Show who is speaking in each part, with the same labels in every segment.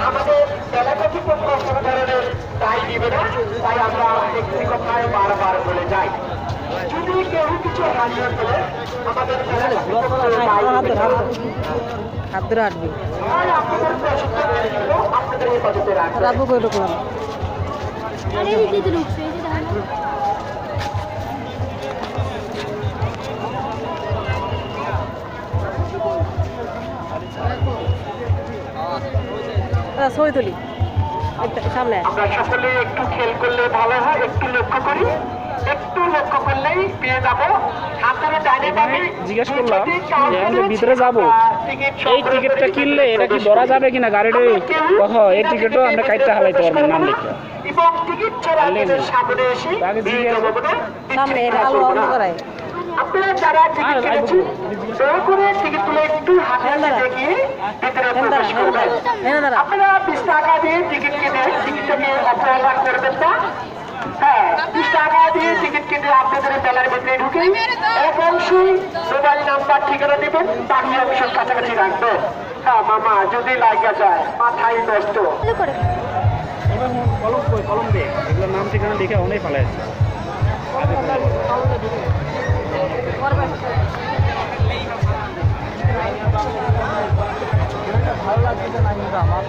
Speaker 1: আমাদের এলাকা থেকে কোনো ধরনের দায় দিবে না, তাই আমরা একটি কথায় বারবার বলে যাই, যদি কেউ কিছু হারিয়ে ফেলে আমাদের আপনাদের হেফাজতে রাখবো।
Speaker 2: ছবি তুলি সামনে।
Speaker 1: আমরা সকলে একটু খেল করলে ভালো হয়, একটু লক্ষ্য করি, একটু লক্ষ্য করলেই পেয়ে যাবো।
Speaker 3: জিজ্ঞেস করলাম যে আমরা ভিতরে যাবো, এই টিকিটটা কিনলে এটা কি ধরা যাবে কিনা গাড়িতে? এই টিকিটও আমরা কাইটটা হালাইতে পারবো নাম লিখে।
Speaker 1: এবং টিকিট ছাড়া সামনে এসে
Speaker 2: সামনে আলো অন্ধ করায়।
Speaker 1: আপনারা যারা টিকিট কিনেছেন দয়া করে টিকিটগুলো একটু হাতে দেখিয়ে ভিতরে প্রবেশ করবেন। আপনারা 20 টাকা দিয়ে টিকিট কিনে টিকিটটাকে অপরাধ করবেন না। হ্যাঁ, 20 টাকা দিয়ে টিকিট কিনে আপনাদের মেলার ভিতরে ঢুকে এক অংশই মোবাইল নাম্বার ঠিকানা দিবেন, বাকি অংশের কাছাকাছি রাখবেন। হ্যাঁ মামা, যদি লাগা যায় মাথায় নষ্ট।
Speaker 3: এবার কলম দিয়ে এগুলোর নাম ঠিকানা লিখে অনেক ফেলে আছে। ভালো লাগছে না কিন্তু আমার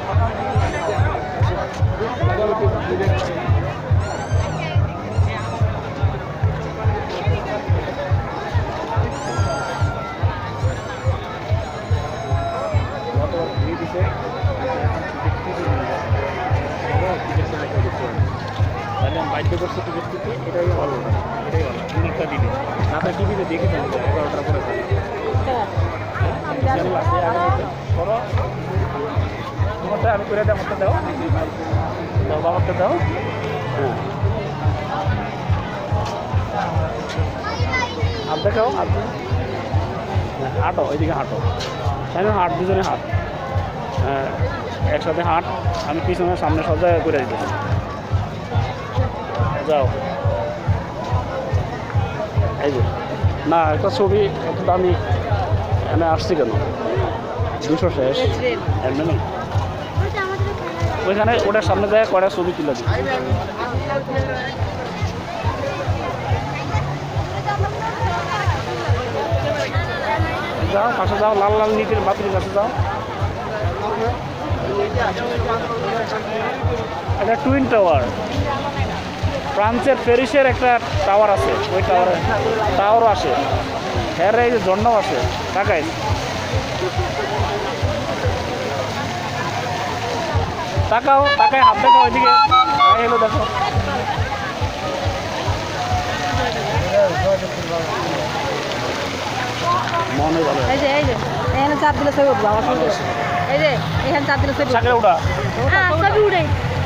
Speaker 3: বাধ্য করছে টিকিট দিতে, এটাই ভালো না, এটাই ভালো। টিকিটটা দিবি না, তো টিভিতে দেখে দেন 11টার পরে করো তোমারটা আমি করে দেবো, দাও দাও বাবারটা দাও। হ্যাঁ, হাত দেখাও, হাত হাঁটো, ওইদিকে হাঁটো, তাই না? হাট, দুজনে হাট, হ্যাঁ একসাথে হাট। আমি পিছনে সামনে সব জায়গায় করে দিতেছি। যাও, এই যে না একটা ছবি একটু দামি এনে আসছি কেন? 200 শেষ এমনি নেই ওইখানে, ওটার সামনে যায় কয়টা ছবি তুলে দিই। যাও পাশে যাও, লাল লাল নিচের বাতির কাছে যাও। এটা টুইন টাওয়ার, ফ্রান্সের প্যারিসের একটা টাওয়ার আছে, ওই টাওয়ারও আসে। হ্যাঁ, এই যে ঝর্ণাও আছে। তাকাই তাকাও, তাকায় হাত দেখাও, ওইদিকে এলো দেখো। মনে ভালো,
Speaker 2: এই যে এখানে চাপ দিলে ছবি উঠবো আমার সঙ্গে। এই যে এখানে চাপ দিলে ছবি
Speaker 3: ওটা
Speaker 2: ছবি উঠে